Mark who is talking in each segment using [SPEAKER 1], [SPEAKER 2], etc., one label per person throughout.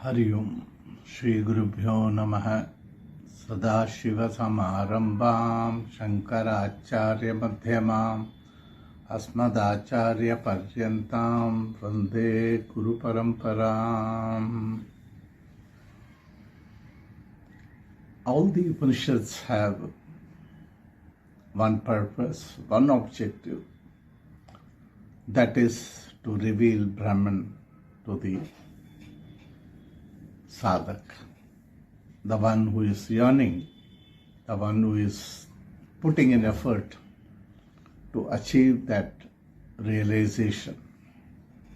[SPEAKER 1] हरि ओम श्री गुरुभ्यो नमः। सदाशिवसमारम्भां शङ्कराचार्यमध्यमाम् अस्मदाचार्यपर्यन्तां वन्दे गुरुपरम्पराम्. All the Upanishads have one purpose, one objective, that is to reveal Brahman to the sadhak, the one who is yearning, the one who is putting in effort to achieve that realization,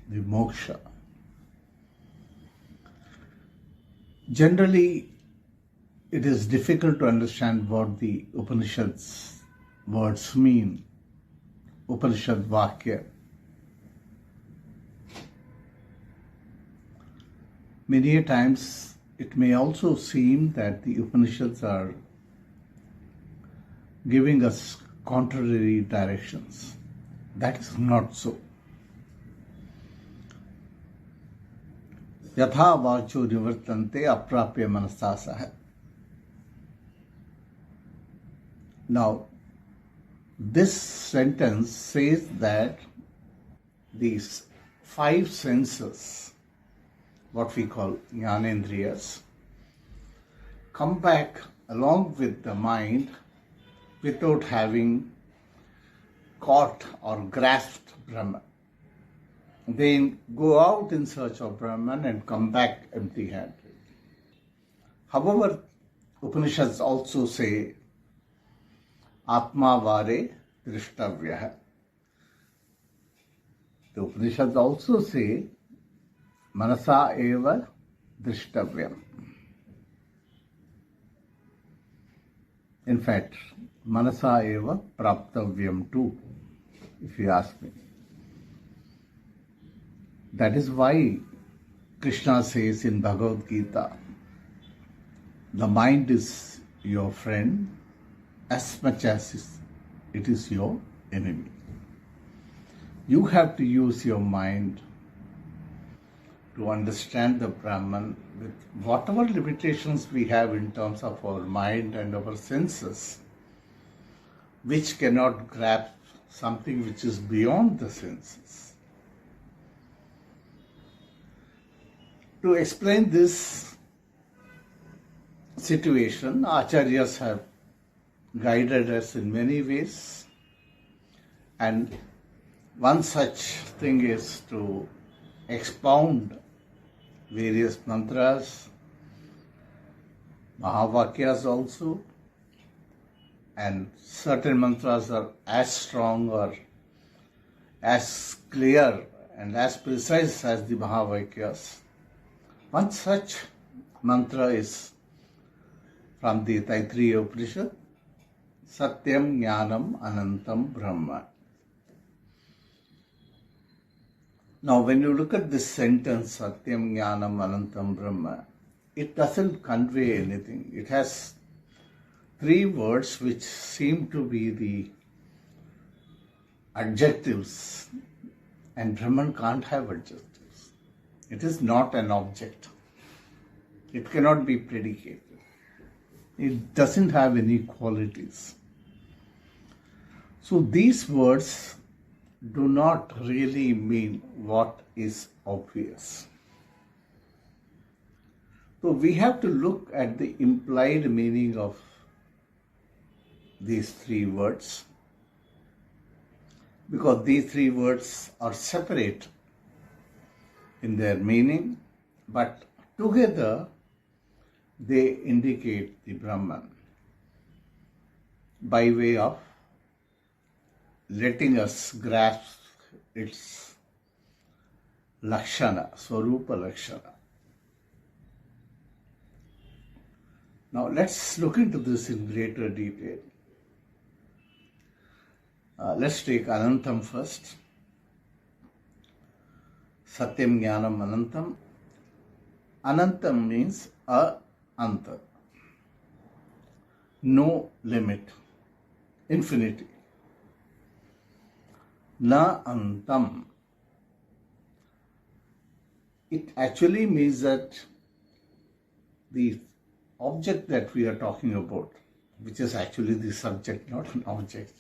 [SPEAKER 1] the moksha. Generally, it is difficult to understand what the Upanishads words mean. Upanishad vachya. Many a times it may also seem that the Upanishads are giving us contrary directions. That is not so. Yatha vacho nivartante aprapya manasasah. Now, this sentence says that these five senses, what we call jnanendriyas, come back along with the mind without having caught or grasped Brahman. They go out in search of Brahman and come back empty-handed. However, Upanishads also say, Atma vare drishtavyah. The Upanishads also say, Manasa eva drishtavyam. In fact, Manasa eva praptavyam too, if you ask me. That is why Krishna says in Bhagavad Gita, the mind is your friend as much as it is your enemy. You have to use your mind to understand the Brahman with whatever limitations we have in terms of our mind and our senses, which cannot grasp something which is beyond the senses. To explain this situation, Acharyas have guided us in many ways, and one such thing is to expound various mantras, Mahavakyas also, and certain mantras are as strong or as clear and as precise as the Mahavakyas. One such mantra is from the Taittiriya Upanishad, Satyam Jnanam Anantam Brahma. Now, when you look at this sentence, Satyam Jnanam Anantam Brahma, it doesn't convey anything. It has three words which seem to be the adjectives, and Brahman can't have adjectives. It is not an object. It cannot be predicated. It doesn't have any qualities. So these words do not really mean what is obvious. So we have to look at the implied meaning of these three words, because these three words are separate in their meaning, but together they indicate the Brahman by way of letting us grasp its Lakshana, Swarupa Lakshana. Now let's look into this in greater detail. Let's take Anantam first. Satyam Jnanam Anantam. Anantam means anta, no limit, infinity. Na antam. It actually means that the object that we are talking about, which is actually the subject, not an object,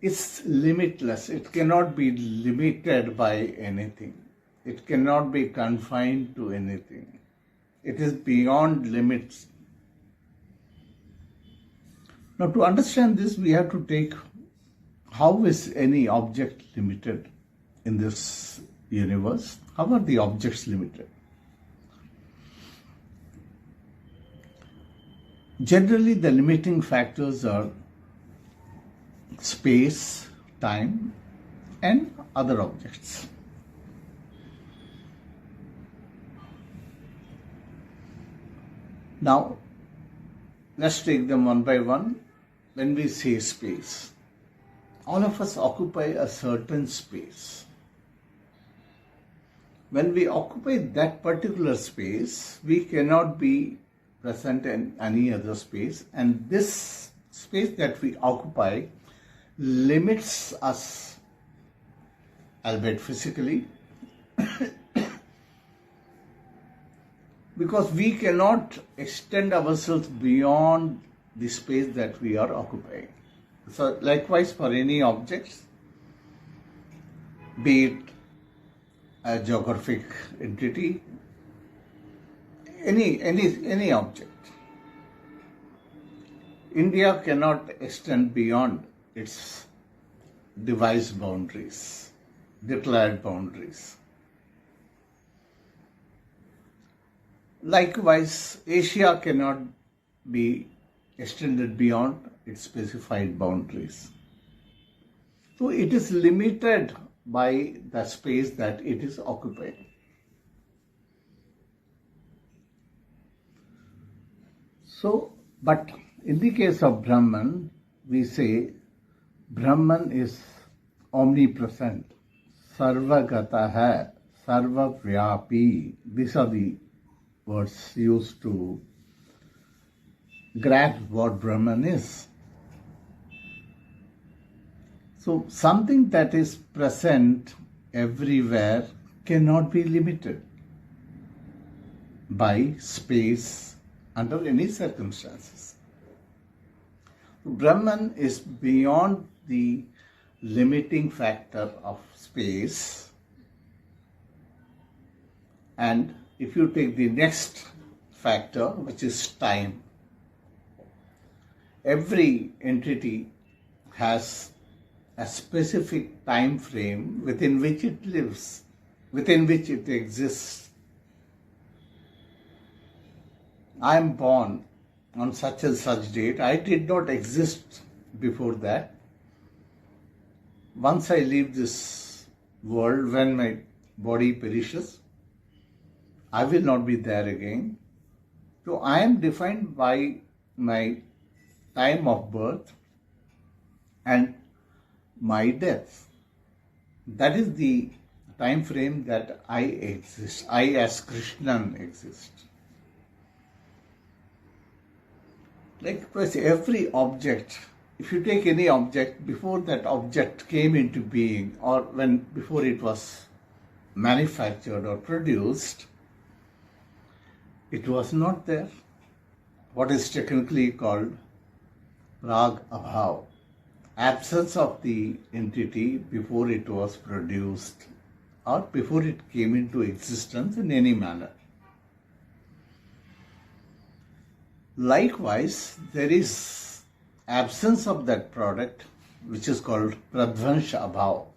[SPEAKER 1] is limitless. It cannot be limited by anything. It cannot be confined to anything. It is beyond limits. Now, to understand this, we have to take how is any object limited in this universe? How are the objects limited? Generally, the limiting factors are space, time, and other objects. Now, let's take them one by one. When we say space, all of us occupy a certain space. When we occupy that particular space, we cannot be present in any other space, and this space that we occupy limits us, albeit physically, because we cannot extend ourselves beyond the space that we are occupying. So likewise for any objects, be it a geographic entity, any object, India cannot extend beyond its devised boundaries, declared boundaries. Likewise, Asia cannot be extended beyond its specified boundaries. So it is limited by the space that it is occupying. So, but in the case of Brahman, we say Brahman is omnipresent, sarvagata hai, sarvavyapi. These are the words used to grasp what Brahman is. So something that is present everywhere cannot be limited by space under any circumstances. Brahman is beyond the limiting factor of space, and if you take the next factor, which is time, every entity has a specific time frame within which it lives, within which it exists. I am born on such and such date. I did not exist before that. Once I leave this world, when my body perishes, I will not be there again. So I am defined by my time of birth and my death. That is the time frame that I exist. I as Krishnan exist. Likewise, every object, if you take any object, before that object came into being, or before it was manufactured or produced, it was not there. What is technically called prag abhav, absence of the entity before it was produced or before it came into existence in any manner. Likewise, there is absence of that product, which is called pradvansha abhav.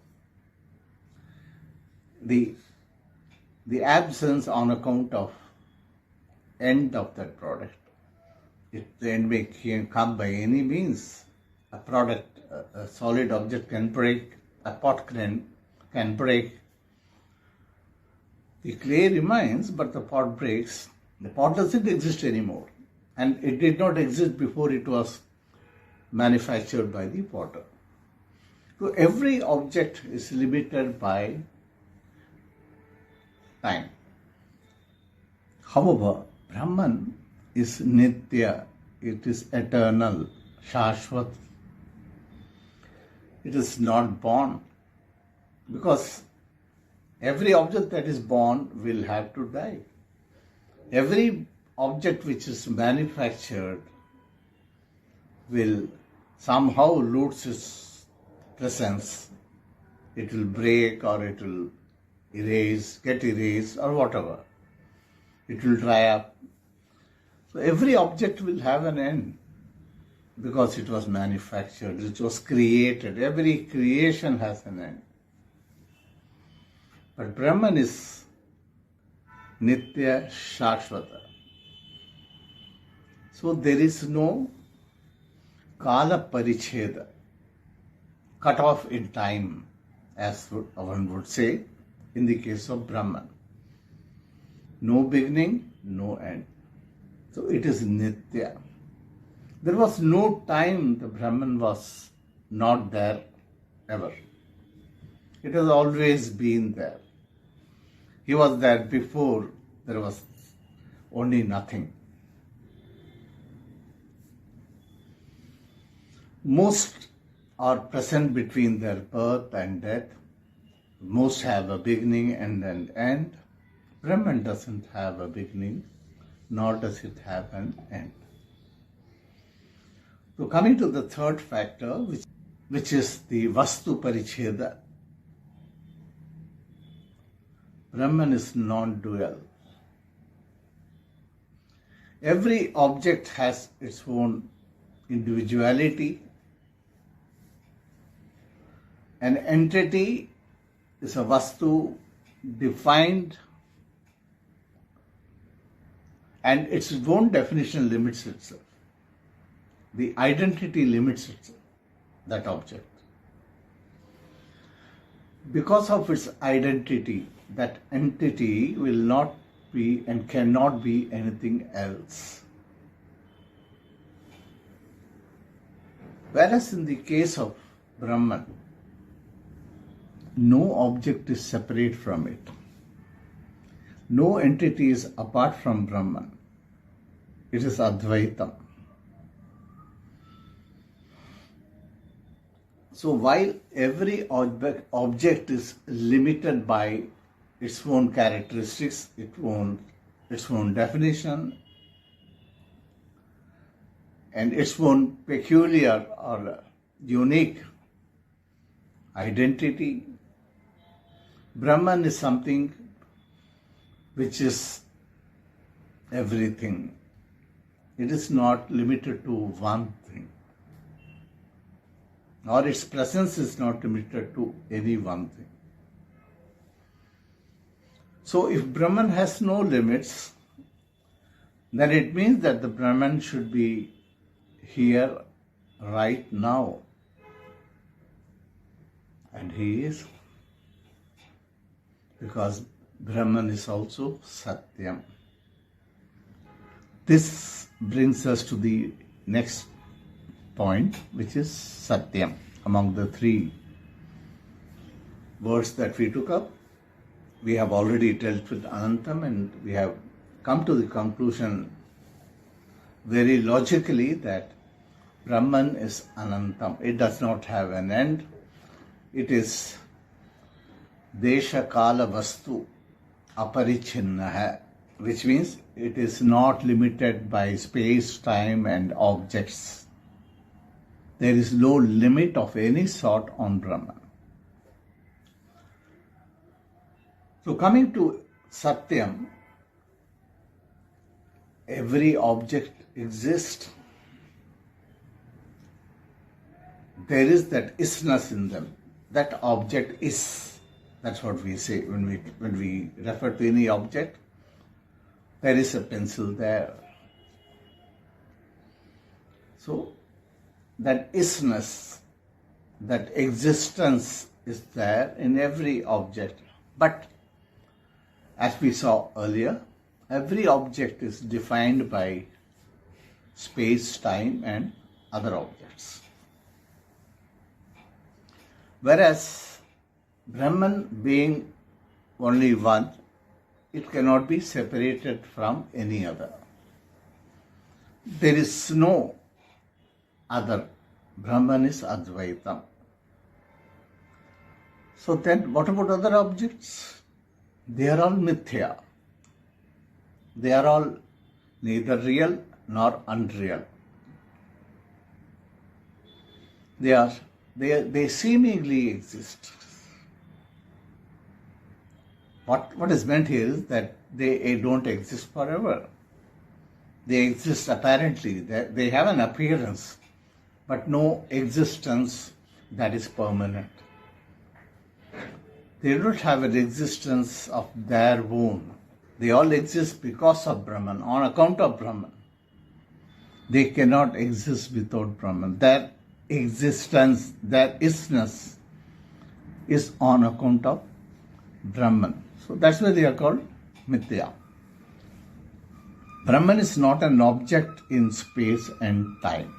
[SPEAKER 1] The absence on account of end of that product. The end may come by any means. A product, a solid object can break, a pot can break. The clay remains, but the pot breaks. The pot doesn't exist anymore. And it did not exist before it was manufactured by the potter. So every object is limited by time. However, Brahman is nitya, it is eternal, shashvat. It is not born, because every object that is born will have to die. Every object which is manufactured will somehow lose its presence. It will break or it will get erased or whatever. It will dry up. So every object will have an end because it was manufactured, it was created. Every creation has an end. But Brahman is Nitya Shashvata. So there is no Kala Paricheda, cut off in time, as one would say in the case of Brahman. No beginning, no end. So it is Nitya. There was no time the Brahman was not there ever. It has always been there. He was there before there was only nothing. Most are present between their birth and death. Most have a beginning and an end. Brahman doesn't have a beginning, nor does it have an end. So coming to the third factor, which is the Vastu Paricheda. Brahman is non-dual. Every object has its own individuality. An entity is a Vastu defined, and its own definition limits itself. The identity limits itself, that object. Because of its identity, that entity will not be and cannot be anything else. Whereas in the case of Brahman, no object is separate from it. No entity is apart from Brahman. It is Advaitam. So while every object is limited by its own characteristics, its own definition, and its own peculiar or unique identity, Brahman is something which is everything. It is not limited to one thing, or its presence is not limited to any one thing. So if Brahman has no limits, then it means that the Brahman should be here right now. And he is, because Brahman is also Satyam. This brings us to the next point, which is Satyam. Among the three words that we took up, we have already dealt with Anantam, and we have come to the conclusion very logically that Brahman is Anantam. It does not have an end. It is Desha Kala Vastu Aparichinnaha, which means it is not limited by space, time and objects. There is no limit of any sort on Brahman. So coming to Satyam, every object exists. There is that isness in them. That object is. That's what we say when we refer to any object. There is a pencil there. So that isness, that existence is there in every object. But as we saw earlier, every object is defined by space, time and other objects. Whereas Brahman being only one, it cannot be separated from any other. There is no other. Brahman is Advaitam. So then what about other objects? They are all mithya. They are all neither real nor unreal. They seemingly exist. What is meant here is that they don't exist forever. They exist apparently. They have an appearance, but no existence that is permanent. They don't have an existence of their own. They all exist because of Brahman, on account of Brahman. They cannot exist without Brahman. Their existence, their isness is on account of Brahman. So that's why they are called Mithya. Brahman is not an object in space and time.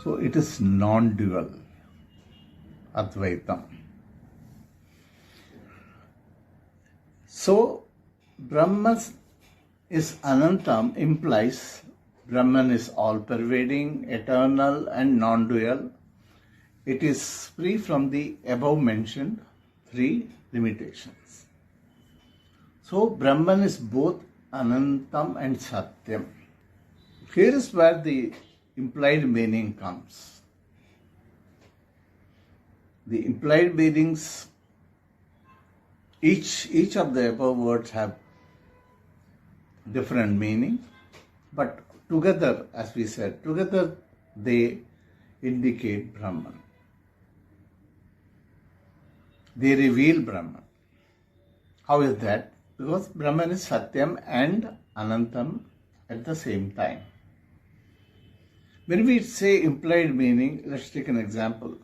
[SPEAKER 1] So it is non-dual, Advaitam. So Brahman is Anantam implies Brahman is all-pervading, eternal and non-dual. It is free from the above-mentioned three limitations. So Brahman is both Anantam and Satyam. Here is where the implied meaning comes. The implied meanings, each of the above words have different meaning, but together, as we said, together they indicate Brahman. They reveal Brahman. How is that? Because Brahman is Satyam and Anantam at the same time. When we say implied meaning, let's take an example.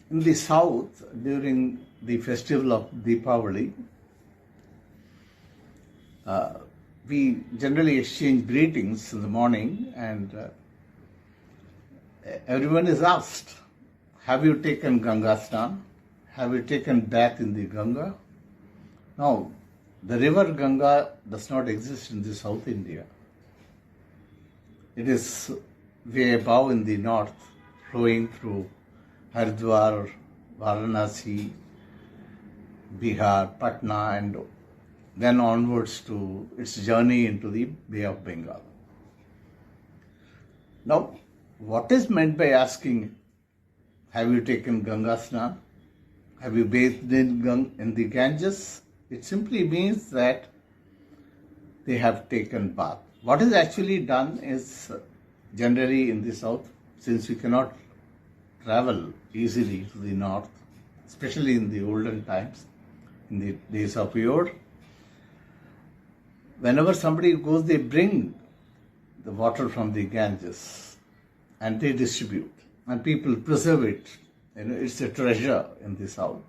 [SPEAKER 1] In the south, during the festival of Deepavali, we generally exchange greetings in the morning, and everyone is asked, have you taken Ganga Snan? Have you taken bath in the Ganga? Now, the river Ganga does not exist in the South India. It is way above in the north, flowing through Haridwar, Varanasi, Bihar, Patna, and then onwards to its journey into the Bay of Bengal. Now, what is meant by asking, have you taken Ganga Snan? Have you bathed in the Ganges? It simply means that they have taken bath. What is actually done is, generally in the south, since we cannot travel easily to the north, especially in the olden times, in the days of yore, whenever somebody goes, they bring the water from the Ganges and they distribute, and people preserve it. It's a treasure in the south.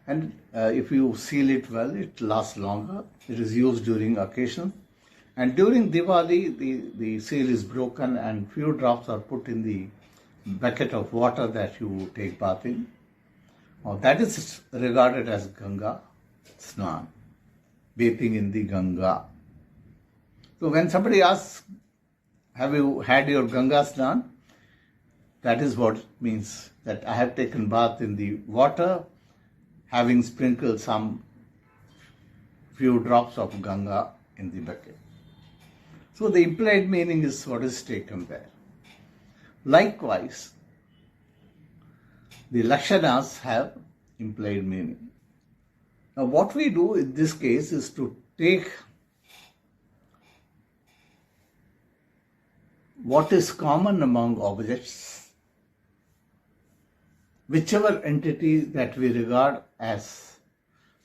[SPEAKER 1] And if you seal it well, it lasts longer. It is used during occasions. And during Diwali, the seal is broken and few drops are put in the bucket of water that you take bath in. Now, that is regarded as Ganga Snan, bathing in the Ganga. So when somebody asks, have you had your Ganga Snan? That is what it means, that I have taken bath in the water, having sprinkled some few drops of Ganga in the bucket. So the implied meaning is what is taken there. Likewise, the Lakshanas have implied meaning. Now what we do in this case is to take what is common among objects, whichever entity that we regard as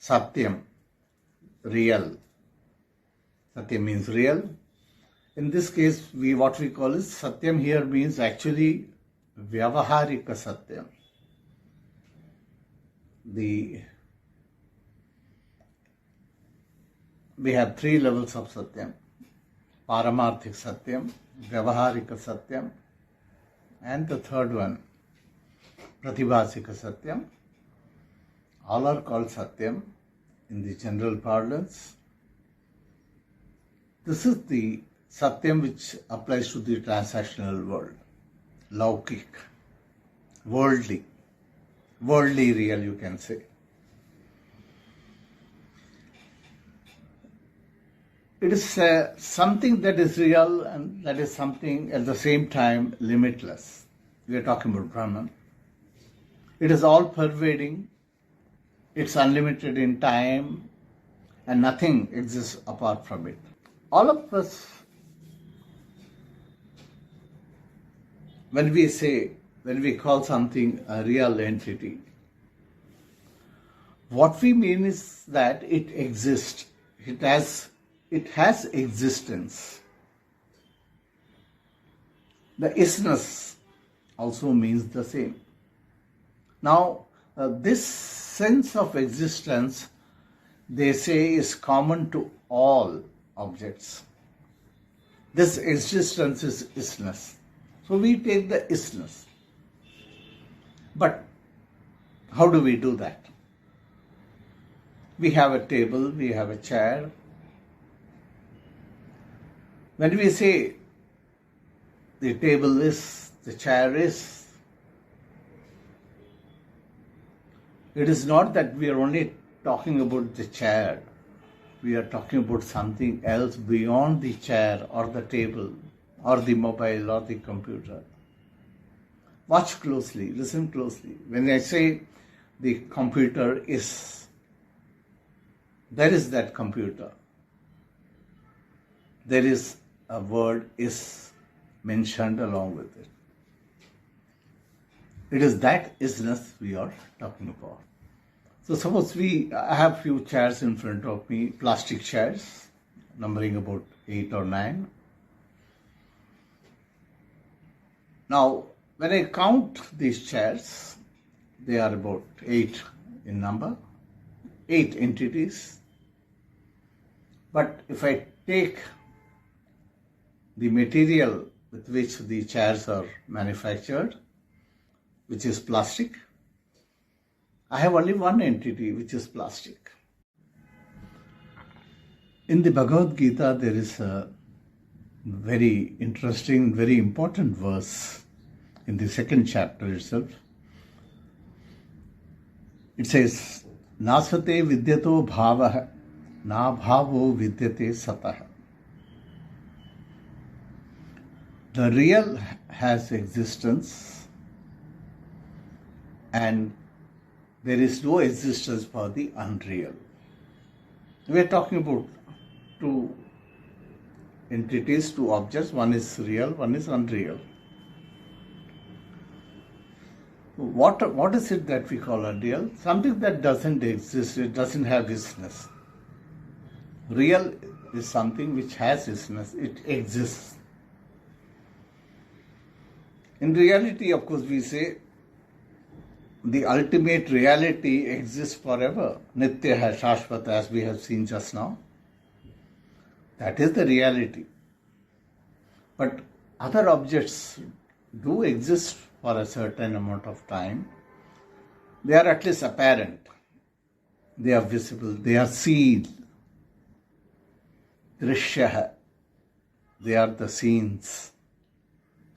[SPEAKER 1] Satyam, real. Satyam means real. In this case, what we call is Satyam here means actually Vyavaharika Satyam. We have three levels of Satyam: Paramarthik Satyam, Vyavaharika Satyam, and the third one, Pratibhasika Satyam. All are called Satyam in the general parlance. This is the Satyam which applies to the transactional world, Laukik, worldly real, you can say. It is something that is real and that is something at the same time limitless. We are talking about Brahman. It is all pervading. It's unlimited in time and nothing exists apart from it. All of us, when we call something a real entity, what we mean is that it exists. It has existence. The isness also means the same. Now, this sense of existence, they say, is common to all objects. This existence is isness. So we take the isness. But how do we do that? We have a table, we have a chair. When we say the table is, the chair is, it is not that we are only talking about the chair. We are talking about something else beyond the chair or the table or the mobile or the computer. Watch closely, listen closely. When I say the computer is, there is that computer. There is a word is mentioned along with it. It is that isness we are talking about. So suppose I have few chairs in front of me, plastic chairs, numbering about 8 or 9. Now, when I count these chairs, they are about 8 in number, 8 entities. But if I take the material with which the chairs are manufactured, which is plastic, I have only one entity, which is plastic. In the Bhagavad Gita, there is a very interesting, very important verse in the 2nd chapter itself. It says, Nasate vidyato bhavaha, na bhavo vidyate satah. The real has existence and there is no existence for the unreal. We are talking about two entities, two objects. One is real, one is unreal. What is it that we call unreal? Something that doesn't exist, it doesn't have isness. Real is something which has isness, it exists. In reality, of course, we say the ultimate reality exists forever. Nitya hai shashvata, as we have seen just now. That is the reality. But other objects do exist for a certain amount of time. They are at least apparent. They are visible. They are seen. Drishya. They are the scenes.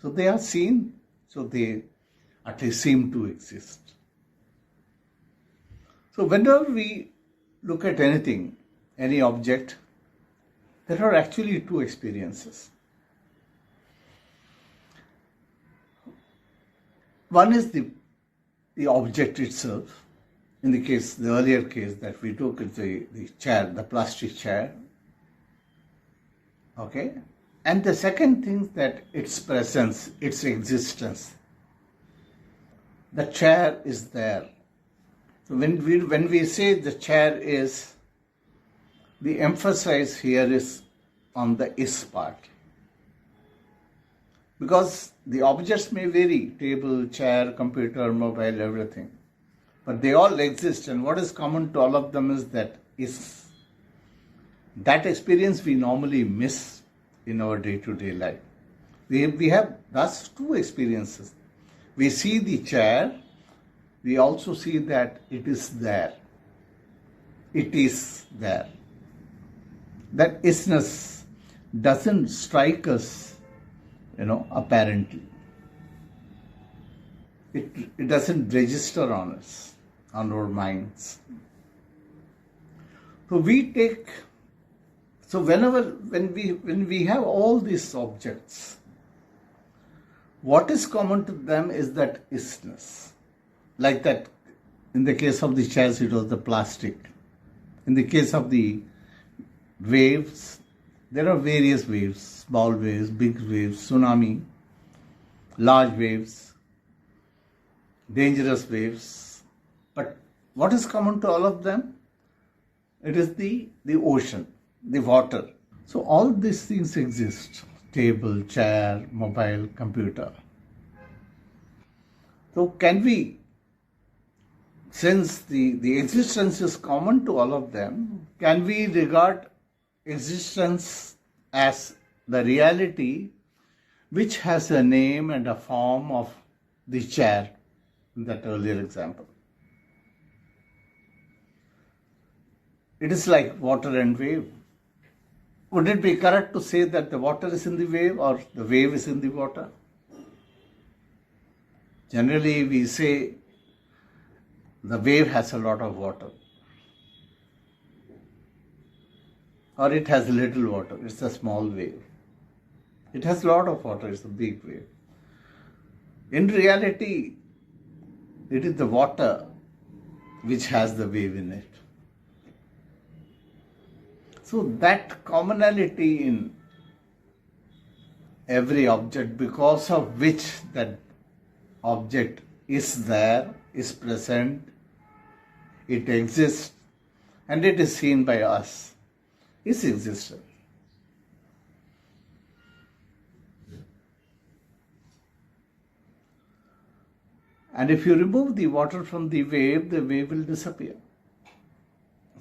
[SPEAKER 1] So they are seen, so they at least seem to exist. So whenever we look at anything, any object, there are actually two experiences. One is the object itself. In the earlier case that we took, is the chair, the plastic chair. Okay? And the second thing is that its presence, its existence. The chair is there. So when we say the chair is, the emphasis here is on the is part. Because the objects may vary, table, chair, computer, mobile, everything. But they all exist, and what is common to all of them is that is. That experience we normally miss in our day-to-day life. We have thus two experiences. We see the chair, we also see that it is there. It is there. That isness doesn't strike us, apparently. It doesn't register on us, on our minds. So we take So when we have all these objects, what is common to them is that isness. Like that, in the case of the chairs, it was the plastic. In the case of the waves, there are various waves, small waves, big waves, tsunami, large waves, dangerous waves. But what is common to all of them? It is the ocean, the water. So all these things exist: table, chair, mobile, computer. So can we, since the existence is common to all of them, can we regard existence as the reality which has a name and a form of the chair in that earlier example? It is like water and wave. Would it be correct to say that the water is in the wave or the wave is in the water? Generally, we say the wave has a lot of water, or it has little water, it's a small wave. It has a lot of water, it's a big wave. In reality, it is the water which has the wave in it. So that commonality in every object, because of which that object is there, is present, it exists, and it is seen by us, is existence. And if you remove the water from the wave will disappear.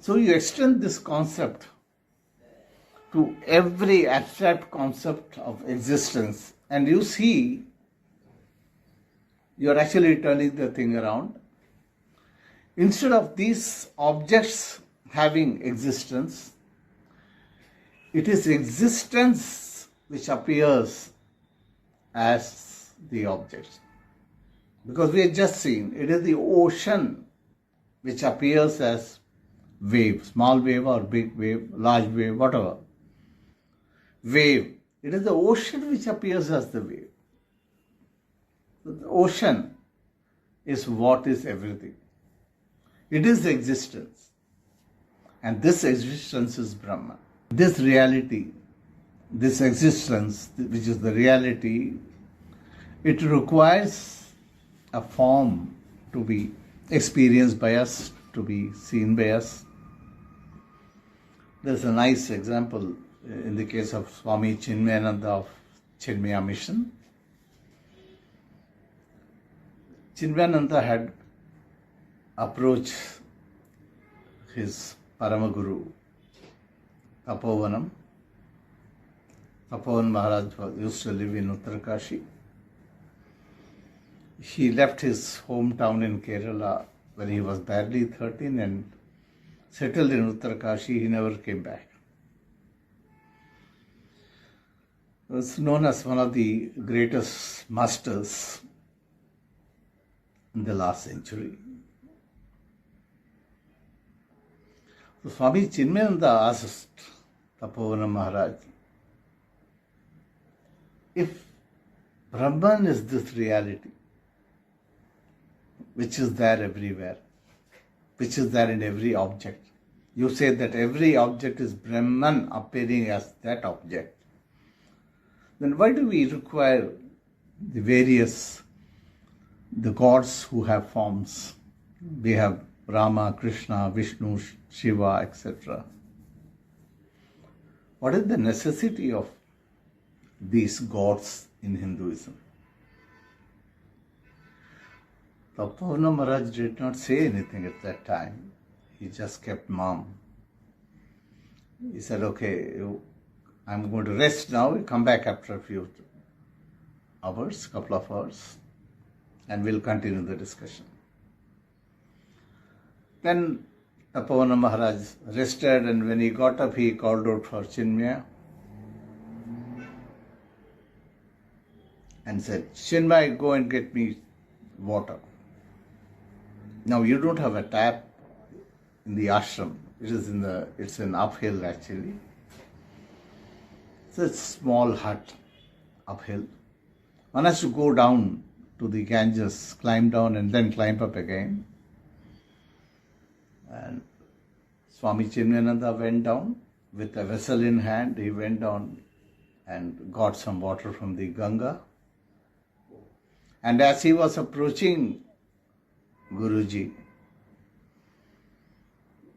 [SPEAKER 1] So you extend this concept to every abstract concept of existence, and you see you are actually turning the thing around. Instead of these objects having existence, it is existence which appears as the objects. Because we have just seen, it is the ocean which appears as wave, small wave or big wave, large wave, whatever. Wave. It is the ocean which appears as the wave. The ocean is what is everything. It is existence. And this existence is Brahman. This reality, this existence, which is the reality, it requires a form to be experienced by us, to be seen by us. There's a nice example in the case of Swami Chinmayananda of Chinmaya Mission. Chinmayananda had approached his Paramaguru, Tapovan Maharaj used to live in Uttarkashi. He left his hometown in Kerala when he was barely 13 and settled in Uttarkashi. He never came back. He was known as one of the greatest masters in the last century. So Swami Chinmayananda asked Tapovan Maharaj, if Brahman is this reality, which is there everywhere, which is there in every object, you say that every object is Brahman appearing as that object, then why do we require the gods who have forms? We have Rama, Krishna, Vishnu, Shiva, etc. What is the necessity of these gods in Hinduism? Tapovan Maharaj did not say anything at that time. He just kept mum. He said, okay, I'm going to rest now. We'll come back after a few hours, couple of hours, and we'll continue the discussion. Then Tapovan Maharaj rested, and when he got up, he called out for Chinmaya and said, Chinmaya, go and get me water. Now you don't have a tap in the ashram. It's an uphill actually. It's a small hut uphill. One has to go down to the Ganges, climb down and then climb up again. And Swami Chinmayananda went down with a vessel in hand. He went down and got some water from the Ganga. And as he was approaching Guruji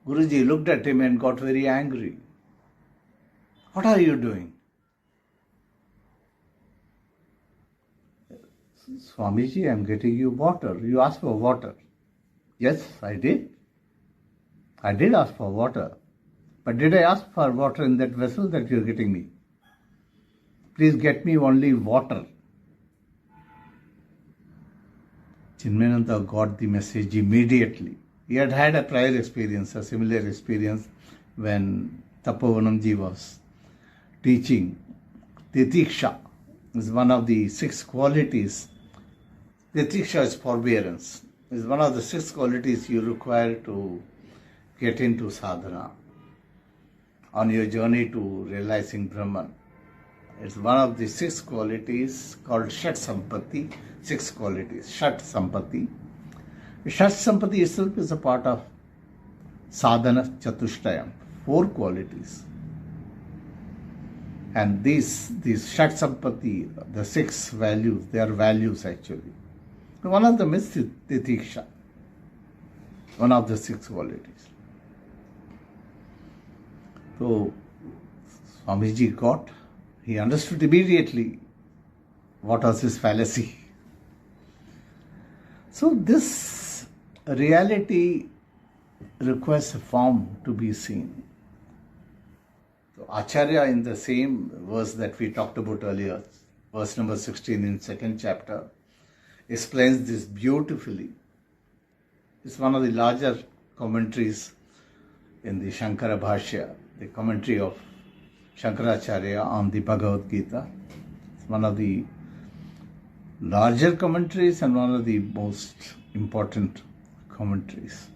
[SPEAKER 1] looked at him and got very angry. What are you doing? Swamiji, I am getting you water. You asked for water. Yes, I did. I did ask for water. But did I ask for water in that vessel that you are getting me? Please get me only water. Chinmayananda got the message immediately. He had had a prior experience, a similar experience when Tapovanamji was teaching. Titiksha is one of the 6 qualities. Titiksha is forbearance. Is one of the 6 qualities you require to get into sadhana on your journey to realizing Brahman. It's one of the 6 qualities called Shat Sampatti. 6 qualities. Shat Sampatti. Shat Sampatti itself is a part of sadhana chatushtayam. 4 qualities. And these Shat Sampatti, the 6 values, they are values actually. One of them is Titiksha. One of the 6 qualities. So Swamiji he understood immediately what was his fallacy. So this reality requires a form to be seen. So Acharya, in the same verse that we talked about earlier, verse number 16 in 2nd chapter, explains this beautifully. It's one of the larger commentaries in the Shankara Bhashya, the commentary of Shankaracharya on the Bhagavad Gita. It's one of the larger commentaries and one of the most important commentaries.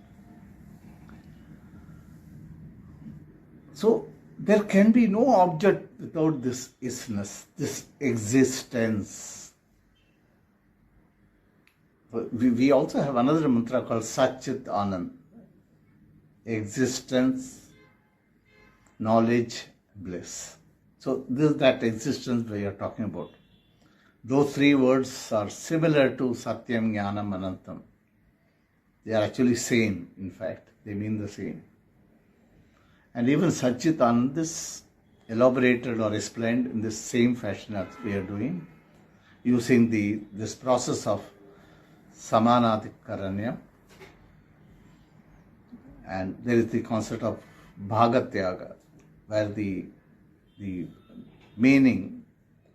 [SPEAKER 1] So there can be no object without this isness, this existence. We also have another mantra called Satchit Anand. Existence, knowledge, bliss. So this is that existence we are talking about. Those 3 words are similar to Satyam Jnanam Anantam. They are actually same, in fact. They mean the same. And even Satchit Anand is elaborated or explained in this same fashion as we are doing, using this process of Samanadikaranyam. And there is the concept of Bhagatyaga, where the meaning,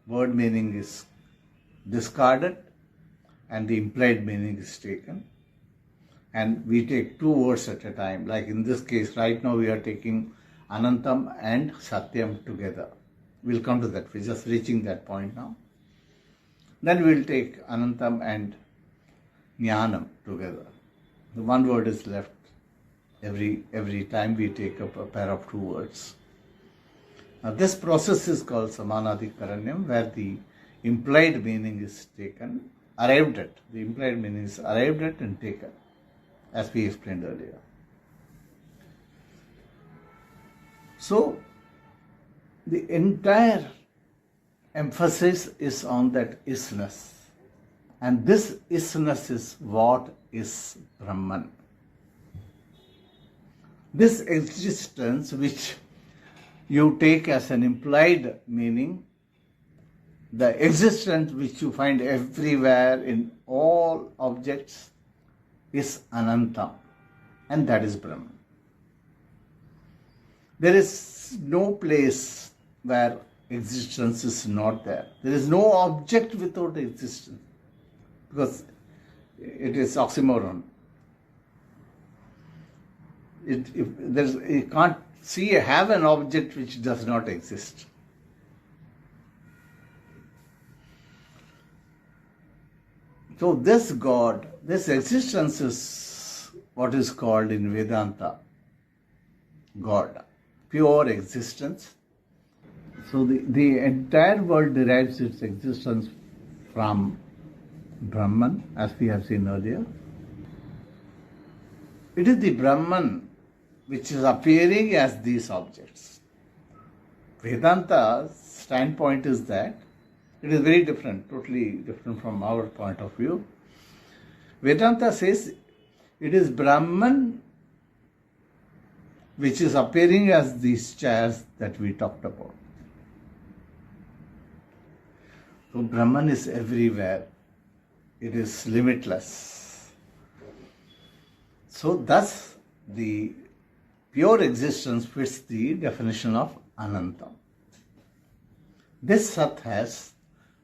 [SPEAKER 1] word meaning is discarded and the implied meaning is taken. And we take 2 words at a time. Like in this case, right now we are taking Anantam and Satyam together. We'll come to that. We're just reaching that point now. Then we'll take Anantam and Jnanam together. The 1 word is left every time we take up a pair of 2 words. Now this process is called Samanadikaranyam, where the implied meaning is taken, arrived at. The implied meaning is arrived at and taken, as we explained earlier. So the entire emphasis is on that isness. And this isness is what is Brahman. This existence which you take as an implied meaning, the existence which you find everywhere in all objects, is Anantam, and that is Brahman. There is no place where existence is not there. There is no object without existence, because it is oxymoron. You can't have an object which does not exist. So this God, this existence is what is called in Vedanta God, pure existence. So the entire world derives its existence from Brahman, as we have seen earlier. It is the Brahman which is appearing as these objects. Vedanta's standpoint is that it is very different, totally different from our point of view. Vedanta says it is Brahman which is appearing as these chairs that we talked about. So Brahman is everywhere. It is limitless. So thus the pure existence fits the definition of Anantam. This Sat has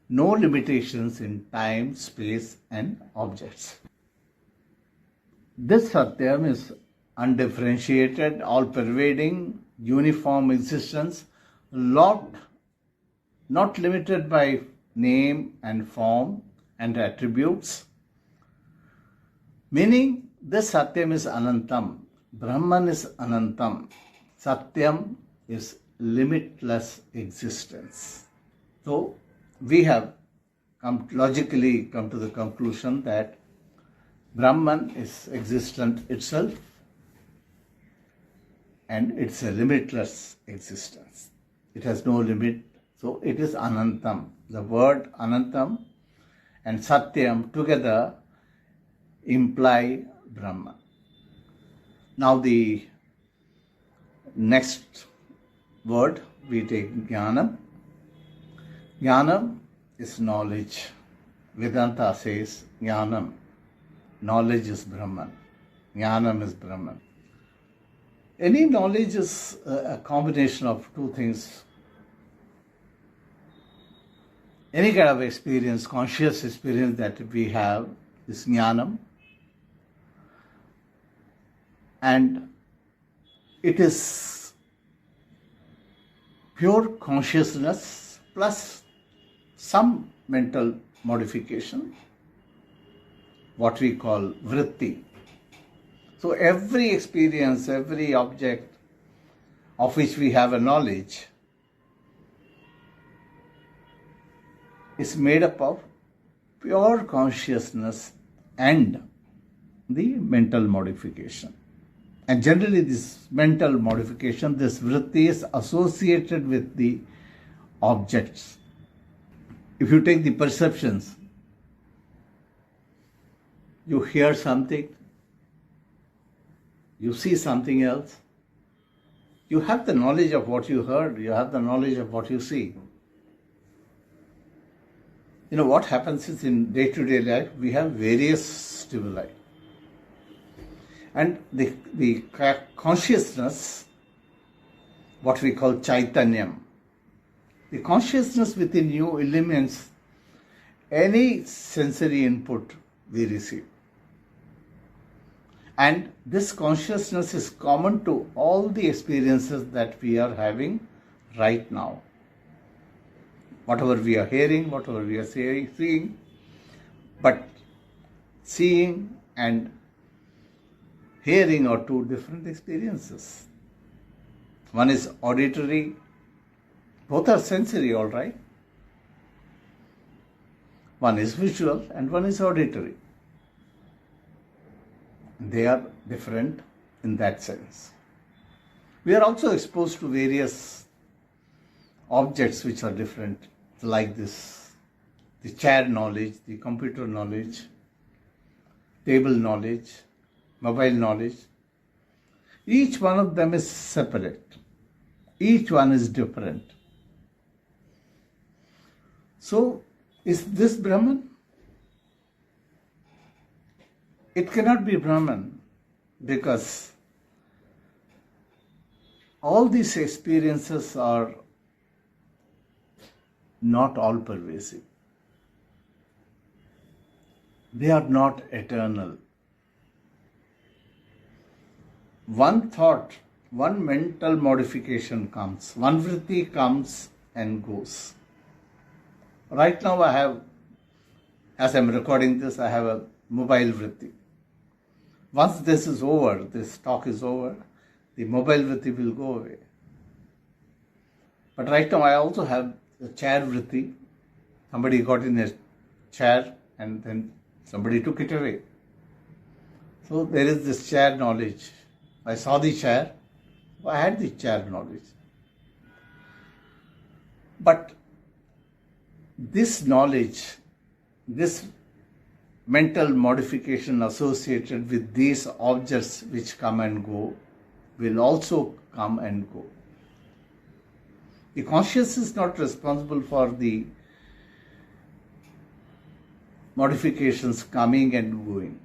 [SPEAKER 1] no limitations in time, space and objects. This Satyam is undifferentiated, all-pervading, uniform existence, not limited by name and form and attributes. Meaning, this Satyam is Anantam. Brahman is Anantam. Satyam is limitless existence. So, we have logically come to the conclusion that Brahman is existent itself and it's a limitless existence. It has no limit, so it is Anantam. The word Anantam and Satyam together imply Brahman. Now the next word we take Jnanam. Jnanam is knowledge. Vedanta says Jnanam, knowledge is Brahman. Jnanam is Brahman. Any knowledge is a combination of two things. Any kind of experience, conscious experience that we have is Jnanam. And it is pure consciousness plus some mental modification, what we call vritti. So every experience, every object of which we have a knowledge is made up of pure consciousness and the mental modification. And generally this mental modification, this vritti is associated with the objects. If you take the perceptions, you hear something, you see something else, you have the knowledge of what you heard, you have the knowledge of what you see. You know what happens is in day-to-day life, we have various stimuli. And the consciousness, what we call Chaitanyam, the consciousness within you eliminates any sensory input we receive. And this consciousness is common to all the experiences that we are having right now. Whatever we are hearing, whatever we are seeing, but seeing and hearing are two different experiences. One is auditory, both are sensory, all right. One is visual and one is auditory. They are different in that sense. We are also exposed to various objects which are different, like this, the chair knowledge, the computer knowledge, table knowledge, mobile knowledge. Each one of them is separate. Each one is different. So, is this Brahman? It cannot be Brahman because all these experiences are not all pervasive. They are not eternal. One thought, one mental modification comes, one vritti comes and goes. Right now I have, as I am recording this, I have a mobile vritti. Once this is over, this talk is over, the mobile vritti will go away. But right now I also have the chair vritti. Somebody got in a chair and then somebody took it away. So there is this chair knowledge. I saw the chair, I had the chair knowledge. But this knowledge, this mental modification associated with these objects which come and go, will also come and go. The consciousness is not responsible for the modifications coming and going.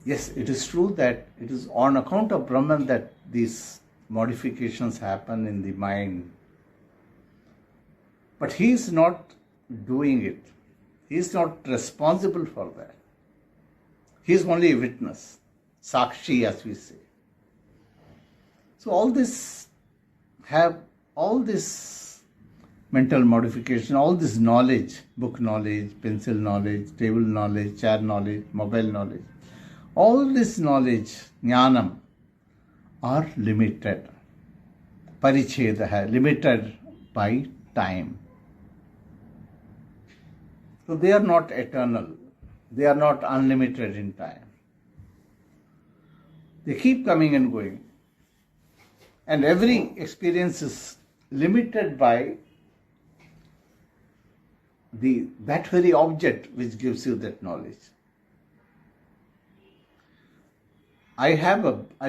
[SPEAKER 1] Yes, it is true that it is on account of Brahman that these modifications happen in the mind. But he is not doing it. He is not responsible for that. He is only a witness, sakshi as we say. So all this mental modification, all this knowledge, book knowledge, pencil knowledge, table knowledge, chair knowledge, mobile knowledge, all this knowledge, jnanam, are limited. Paricheda hai, limited by time. So they are not eternal. They are not unlimited in time. They keep coming and going. And every experience is limited by that very object which gives you that knowledge. I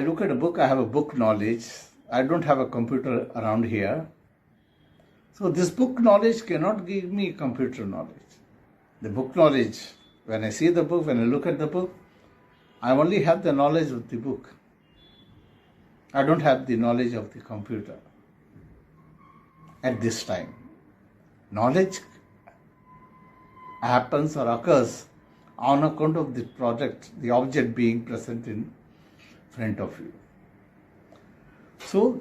[SPEAKER 1] look at a book, I have a book knowledge. I don't have a computer around here. So this book knowledge cannot give me computer knowledge. The book knowledge, when I see the book, when I look at the book, I only have the knowledge of the book. I don't have the knowledge of the computer at this time. Knowledge happens or occurs on account of the project, the object being present in front of you. So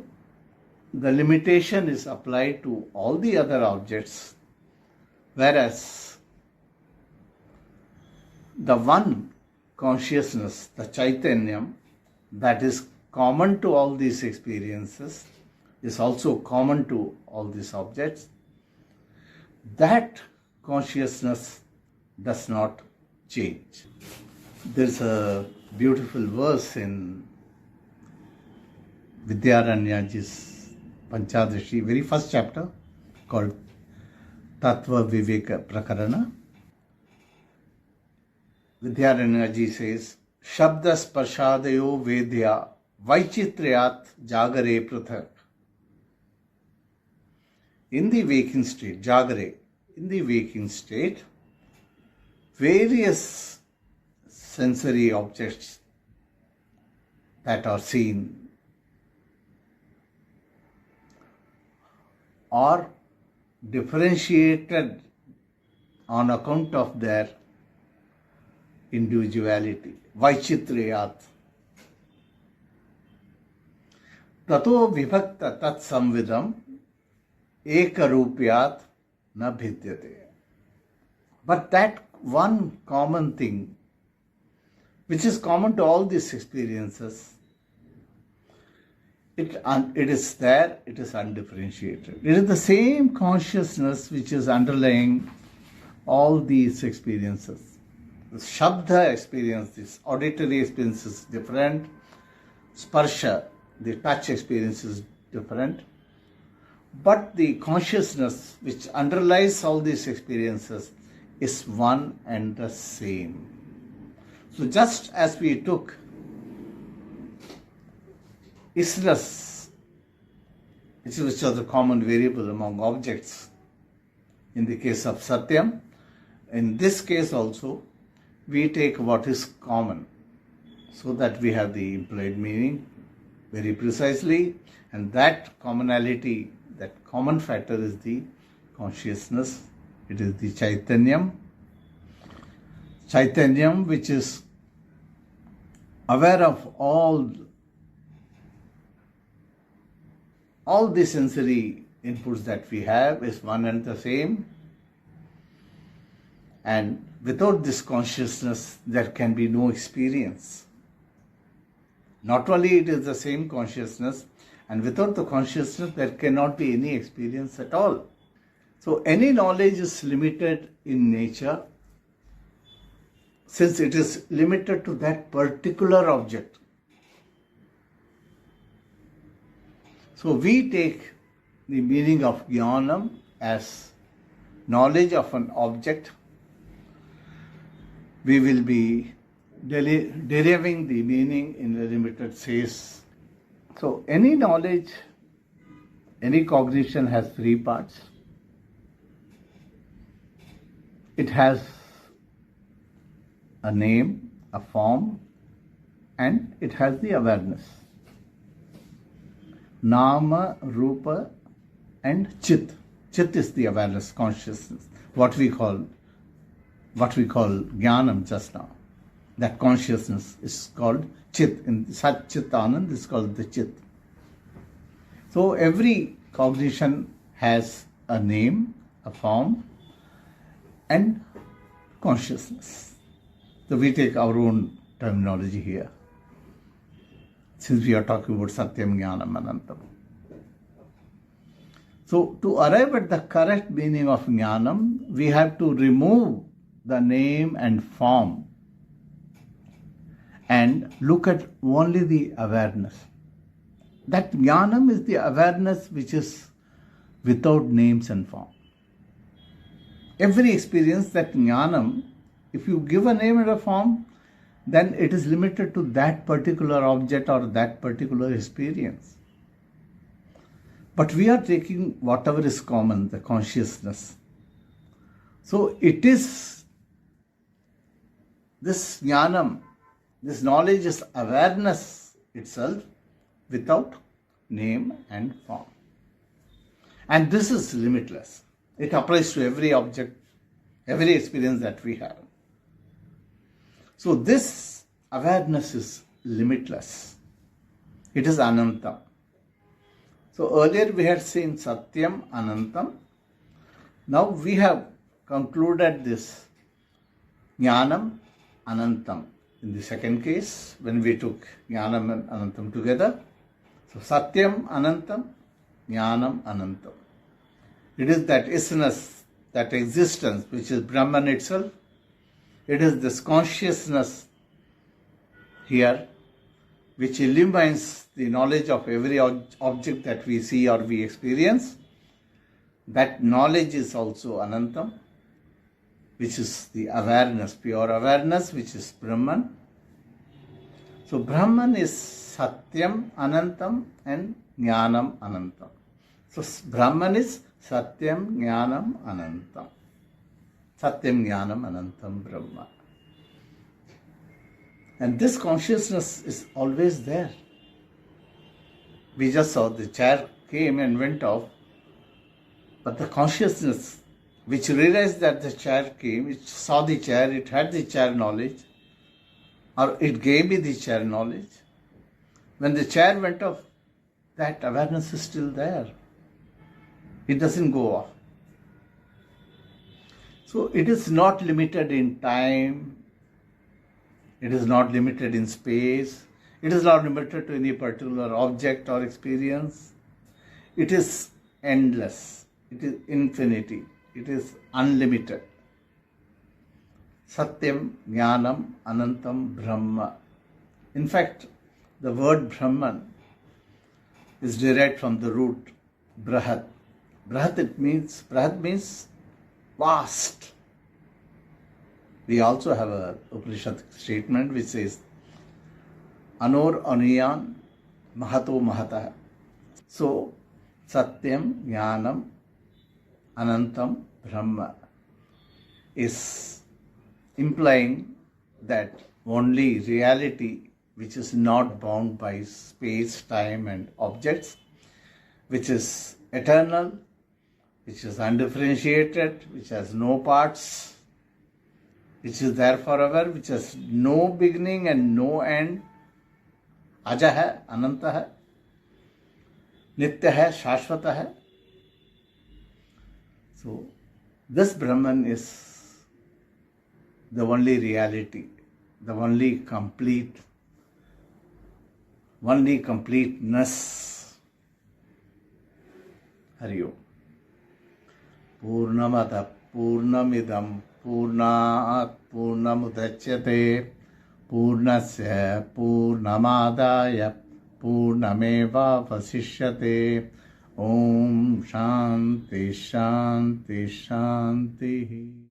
[SPEAKER 1] the limitation is applied to all the other objects, whereas the one consciousness, the Chaitanyam, that is common to all these experiences, is also common to all these objects. That consciousness does not change. There's a beautiful verse in Vidyaranyaji's Panchadashi, very first chapter, called Tattva Viveka Prakarana. Vidyaranyaji says, Shabda Sparshadayo Vedya Vaichitriyat Jagare Prathak. In the waking state, Jagare, in the waking state, various sensory objects that are seen are differentiated on account of their individuality. Vaichitriyat. Tato vibhakta tat samvidam ekarupyat na bhidyate. But that one common thing, which is common to all these experiences, it is there, it is undifferentiated. It is the same consciousness which is underlying all these experiences. The Shabda experience, this auditory experience is different. Sparsha, the touch experience is different. But the consciousness which underlies all these experiences is one and the same. So just as we took isness, which was the common variable among objects in the case of Satyam, in this case also, we take what is common so that we have the implied meaning very precisely, and that commonality, that common factor is the consciousness. It is the Chaitanyam. Chaitanyam which is aware of all the sensory inputs that we have, is one and the same. And without this consciousness, there can be no experience. Not only it is the same consciousness, And without the consciousness, there cannot be any experience at all. So any knowledge is limited in nature, since it is limited to that particular object. So we take the meaning of jnanam as knowledge of an object. We will be deriving the meaning in the limited sense. So any knowledge, any cognition has three parts. It has a name, a form, and it has the awareness. Nama, Rupa, and Chit. Chit is the awareness, consciousness, what we call Jnanam just now. That consciousness is called Chit. In Sat Chit Anand is called the Chit. So every cognition has a name, a form, and consciousness. So we take our own terminology here, since we are talking about Satyam Jnanam Anantam. So to arrive at the correct meaning of Jnanam, we have to remove the name and form and look at only the awareness. That Jnanam is the awareness which is without names and form. Every experience, that Jnanam, if you give a name and a form, then it is limited to that particular object or that particular experience. But we are taking whatever is common, the consciousness. So it is this jnanam, this knowledge is awareness itself without name and form. And this is limitless. It applies to every object, every experience that we have. So this awareness is limitless. It is Anantam. So earlier we had seen Satyam Anantam. Now we have concluded this Jnanam Anantam. In the second case, when we took Jnanam and Anantam together. So Satyam Anantam, Jnanam Anantam. It is that isness, that existence, which is Brahman itself. It is this consciousness here, which illumines the knowledge of every object that we see or we experience. That knowledge is also Anantam, which is the awareness, pure awareness, which is Brahman. So Brahman is Satyam Anantam and Jnanam Anantam. So Brahman is Satyam Jnanam Anantam. Satyam Jnanam Anantam Brahma. And this consciousness is always there. We just saw the chair came and went off, but the consciousness which realized that the chair came, it saw the chair, it had the chair knowledge, or it gave me the chair knowledge. When the chair went off, that awareness is still there. It doesn't go off. So it is not limited in time, it is not limited in space, it is not limited to any particular object or experience. It is endless, it is infinity, it is unlimited. Satyam Jnanam Anantam Brahma. In fact, the word Brahman is derived from the root Brahat. Brahat means vast. We also have a Upanishad statement which says Anor Aniyan Mahato Mahata. So Satyam Jnanam Anantam Brahma is implying that only reality which is not bound by space, time and objects, which is eternal, which is undifferentiated, which has no parts, which is there forever, which has no beginning and no end, Aja hai, Ananta hai, Nitya hai, Shashvata hai. So, this Brahman is the only reality, the only completeness, Hari Om. Purnamada Purnamidam Purnat Purnamudachyate Purnasya Purnamadaya Purnameva Vasishyate. Om Shanti Shanti Shanti.